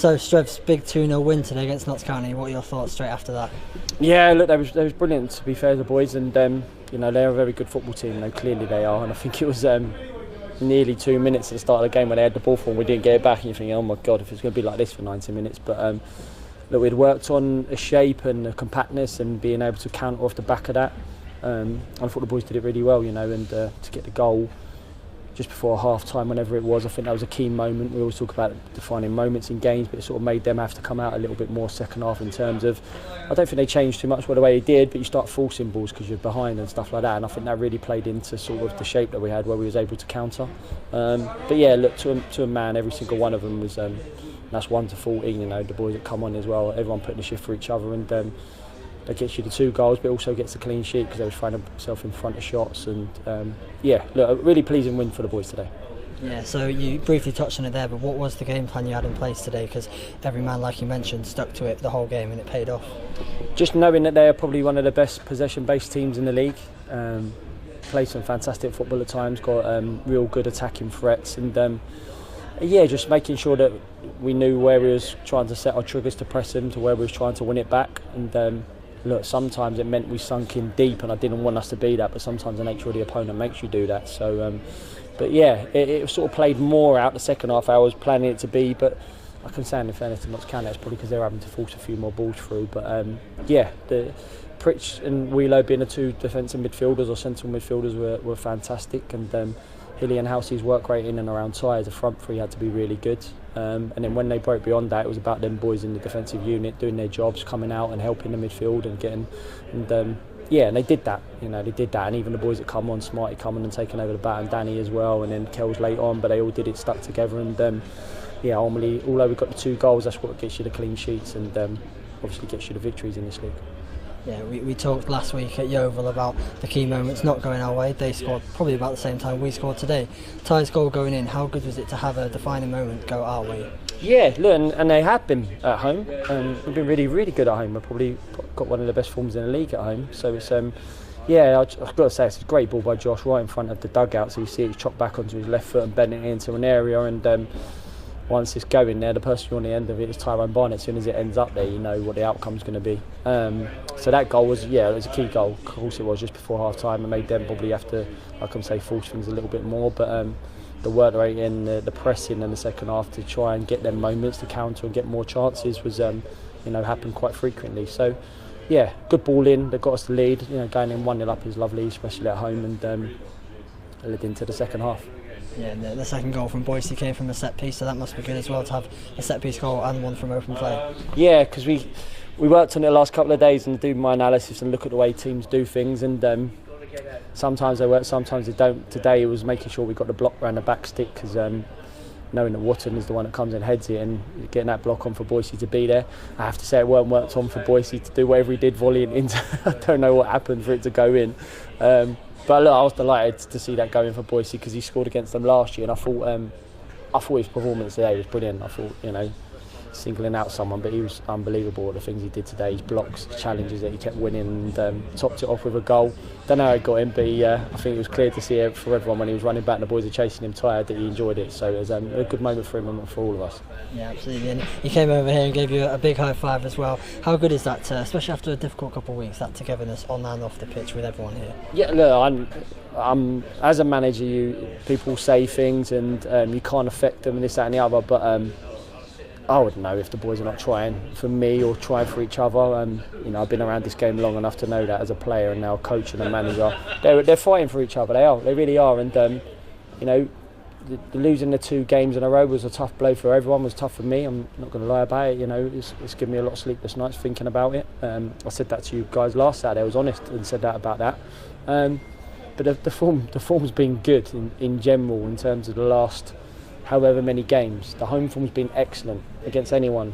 So Strevs, big 2-0 win today against Notts County. What are your thoughts straight after that? Yeah, look, they was brilliant, to be fair to the boys, and they're a very good football team. Clearly they are, and I think it was nearly 2 minutes at the start of the game when they had the ball for and we didn't get it back, and you're thinking, oh my God, if it's going to be like this for 90 minutes. But look, we'd worked on a shape and a compactness and being able to counter off the back of that. I thought the boys did it really well, and to get the goal just before half time, whenever it was, I think that was a key moment. We always talk about defining moments in games, but it sort of made them have to come out a little bit more second half in terms of, I don't think they changed too much by the way they did, but you start forcing balls because you're behind and stuff like that, and I think that really played into sort of the shape that we had where we was able to counter. But yeah, look, to a man, every single one of them was, that's 1 to 14, the boys that come on as well, everyone putting a shift for each other, and that gets you the 2 goals, but also gets a clean sheet because they was finding themselves in front of shots. And look, a really pleasing win for the boys today. Yeah, so you briefly touched on it there, but what was the game plan you had in place today? Because every man, like you mentioned, stuck to it the whole game and it paid off. Just knowing that they are probably one of the best possession-based teams in the league. Play some fantastic football at times, got real good attacking threats, and just making sure that we knew where we was trying to set our triggers to press them, to where we was trying to win it back. And look, sometimes it meant we sunk in deep, and I didn't want us to be that, but sometimes the nature of the opponent makes you do that. So, it sort of played more out the second half I was planning it to be, but I can say in fairness to Notts County, that's probably because they were having to force a few more balls through. But the Pritch and Wheelo being the 2 defensive midfielders or central midfielders were fantastic, and Hilly and Housey's work rate in and around tyres, the front three had to be really good. And then when they broke beyond that, it was about them boys in the defensive unit doing their jobs, coming out and helping the midfield and getting. And they did that. They did that. And even the boys that come on, Smarty coming and taking over the bat, and Danny as well, and then Kells late on. But they all did it, stuck together. And ultimately, although we got the 2 goals, that's what gets you the clean sheets and obviously gets you the victories in this league. Yeah, we talked last week at Yeovil about the key moments not going our way. They scored probably about the same time we scored today. Ty's goal going in, how good was it to have a defining moment go our way? Yeah, look, and they have been at home. We've been really, really good at home. We've probably got one of the best forms in the league at home. So it's, I've got to say, it's a great ball by Josh right in front of the dugout. So you see it chop back onto his left foot and bend it into an area, and once it's going there, the person on the end of it is Tyrone Barnett. As soon as it ends up there, you know what the outcome's going to be. So that goal was, it was a key goal. Of course it was, just before half time, and made them probably have to, force things a little bit more. But the work rate in the pressing in the second half to try and get them moments to counter and get more chances was, happened quite frequently. So, good ball in. They got us the lead. Going in 1-0 up is lovely, especially at home, and led into the second half. Yeah, and the second goal from Boise came from a set piece, so that must be good as well to have a set piece goal and one from open play. Yeah, because we worked on it the last couple of days and do my analysis and look at the way teams do things, and sometimes they work, sometimes they don't. Today it was making sure we got the block around the back stick, because knowing that Wotton is the one that comes and heads it, and getting that block on for Boise to be there. I have to say it weren't worked on for Boise to do whatever he did, volleying into. I don't know what happened for it to go in. But look, I was delighted to see that going for Boise, because he scored against them last year, and I thought his performance today was brilliant. I thought, singling out someone, but he was unbelievable at the things he did today. His blocks, his challenges that he kept winning, and topped it off with a goal. Don't know how he got in, but I think it was clear to see it for everyone when he was running back and the boys were chasing him tired that he enjoyed it. So it was a good moment for him and for all of us. Yeah, absolutely. And he came over here and gave you a big high five as well. How good is that, especially after a difficult couple of weeks, that togetherness on and off the pitch with everyone here? Yeah, look, I'm as a manager, people say things and you can't affect them and this, that and the other, but I wouldn't know if the boys are not trying for me or trying for each other. I've been around this game long enough to know that as a player and now a coach and a manager, they're fighting for each other. They really are. And losing the 2 games in a row was a tough blow for everyone. Was tough for me. I'm not going to lie about it. It's given me a lot of sleepless nights thinking about it. I said that to you guys last Saturday. I was honest and said that about that. But the form's been good in general in terms of the last however many games. The home form's been excellent against anyone,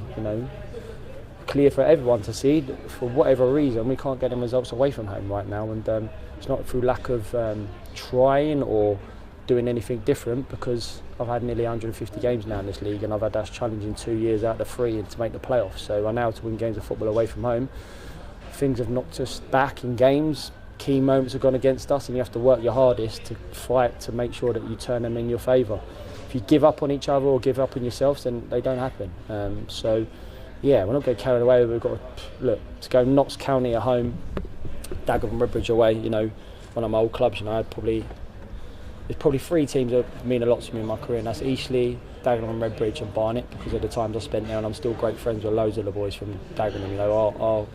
clear for everyone to see. For whatever reason, we can't get them results away from home right now, and it's not through lack of trying or doing anything different, because I've had nearly 150 games now in this league, and I've had that challenging 2 years out of 3 and to make the playoffs. So I know to win games of football away from home. Things have knocked us back in games. Key moments have gone against us, and you have to work your hardest to fight to make sure that you turn them in your favour. if you give up on each other or give up on yourselves, then they don't happen. So yeah, we're not getting carried away. We've got to go Notts County at home, Dagenham and Redbridge away. You know, one of my old clubs. You know, there's probably 3 teams that mean a lot to me in my career, and that's Eastleigh, Dagenham and Redbridge and Barnet, because of the times I spent there, and I'm still great friends with loads of the boys from Dagenham. You know, our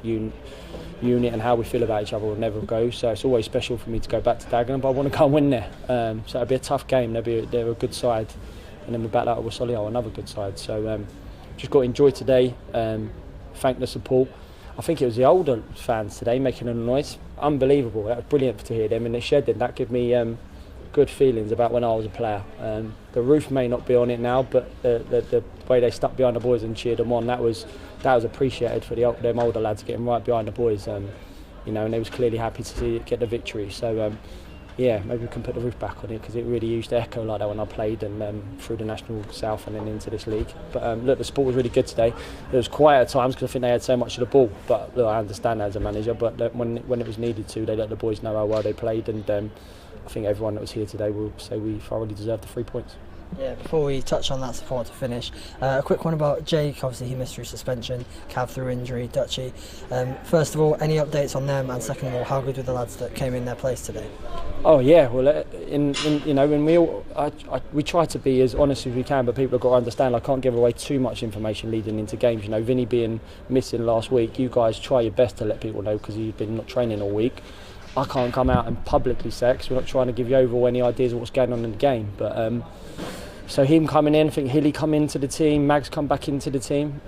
unit and how we feel about each other will never go, so it's always special for me to go back to Dagenham, but I want to go and win there. So it'll be a tough game. They're a good side, and then we back that up with Solihull, another good side. So just got to enjoy today, thank the support. I think it was the older fans today making a noise. Unbelievable. That was brilliant to hear them in the shed. Then that gave me good feelings about when I was a player. The roof may not be on it now, but the way they stuck behind the boys and cheered them on, that was appreciated for them older lads getting right behind the boys. You know, and they was clearly happy to see it get the victory. So yeah, maybe we can put the roof back on it, because it really used to echo like that when I played, and through the National South and then into this league. But look, the sport was really good today. It was quiet at times because I think they had so much of the ball. But look, I understand that as a manager. But when it was needed to, they let the boys know how well they played, and I think everyone that was here today will say we thoroughly deserved the 3 points. Yeah, before we touch on that support to finish, a quick one about Jake. Obviously he missed through suspension, Cav through injury, Dutchy. First of all, any updates on them, and second of all, how good were the lads that came in their place today? Oh yeah, well, you know, when we try to be as honest as we can, but people have got to understand I can't give away too much information leading into games. You know, Vinny being missing last week, you guys try your best to let people know because you've been not training all week. I can't come out and publicly say because we're not trying to give you over any ideas of what's going on in the game. But so him coming in, I think Hilly come into the team, Mags come back into the team,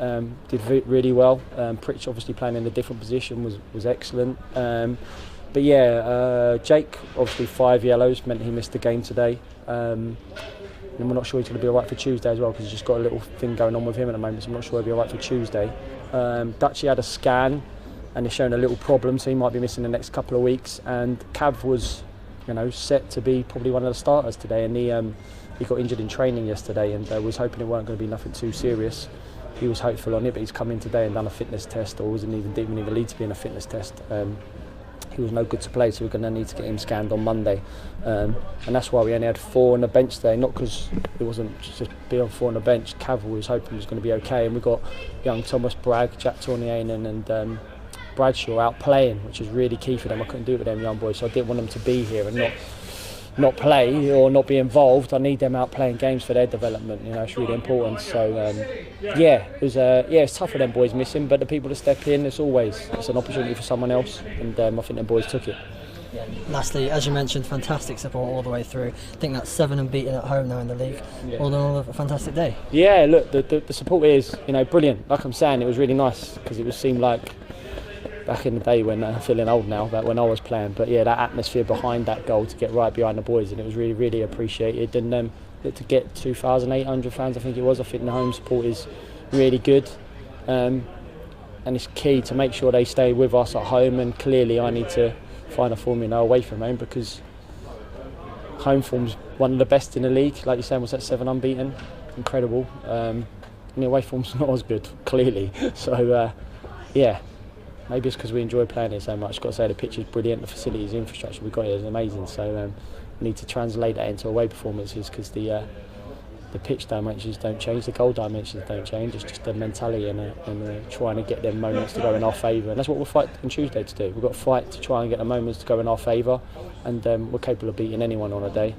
did really well. Pritch obviously playing in a different position was excellent. But yeah, Jake obviously 5 yellows meant he missed the game today. And we're not sure he's going to be alright for Tuesday as well, because he's just got a little thing going on with him at the moment, so I'm not sure he'll be alright for Tuesday. Dutchy had a scan and he's shown a little problem, so he might be missing the next couple of weeks. And Cav was, you know, set to be probably one of the starters today, and he got injured in training yesterday, and was hoping it weren't going to be nothing too serious. He was hopeful on it, but he's come in today and done a fitness test, or didn't even lead to be in a fitness test. He was no good to play, so we're going to need to get him scanned on Monday, and that's why we only had 4 on the bench today. Not because it wasn't just being on 4 on the bench. Cav was hoping was going to be okay, and we got young Thomas Bragg, Jack Tornianen and Bradshaw out playing, which is really key for them. I couldn't do it with them young boys, so I didn't want them to be here and not play or not be involved. I need them out playing games for their development. You know, it's really important. So yeah, it was it's tough for them boys missing, but the people that step in, it's an opportunity for someone else, and I think them boys took it. Yeah. Lastly, as you mentioned, fantastic support all the way through. I think that's 7 unbeaten at home now in the league. Yeah. All in all, a fantastic day. Yeah, look, the support is, you know, brilliant. Like I'm saying, it was really nice, because it seemed like back in the day when I'm feeling old now, but when I was playing. But yeah, that atmosphere behind that goal to get right behind the boys, and it was really, really appreciated. And to get 2,800 fans, I think it was. I think the home support is really good, and it's key to make sure they stay with us at home. And clearly, I need to find a formula away from home, because home form's one of the best in the league. Like you're saying, was that 7 unbeaten? Incredible. And the away form's not as good, clearly. So yeah. Maybe it's because we enjoy playing it so much. Got to say, the pitch is brilliant, the facilities, the infrastructure we've got here is amazing. So we need to translate that into away performances, because the pitch dimensions don't change, the goal dimensions don't change. It's just the mentality and trying to get them moments to go in our favour. And that's what we'll fight on Tuesday to do. We've got to fight to try and get the moments to go in our favour, and we're capable of beating anyone on a day.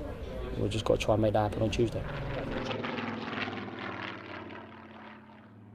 We've just got to try and make that happen on Tuesday.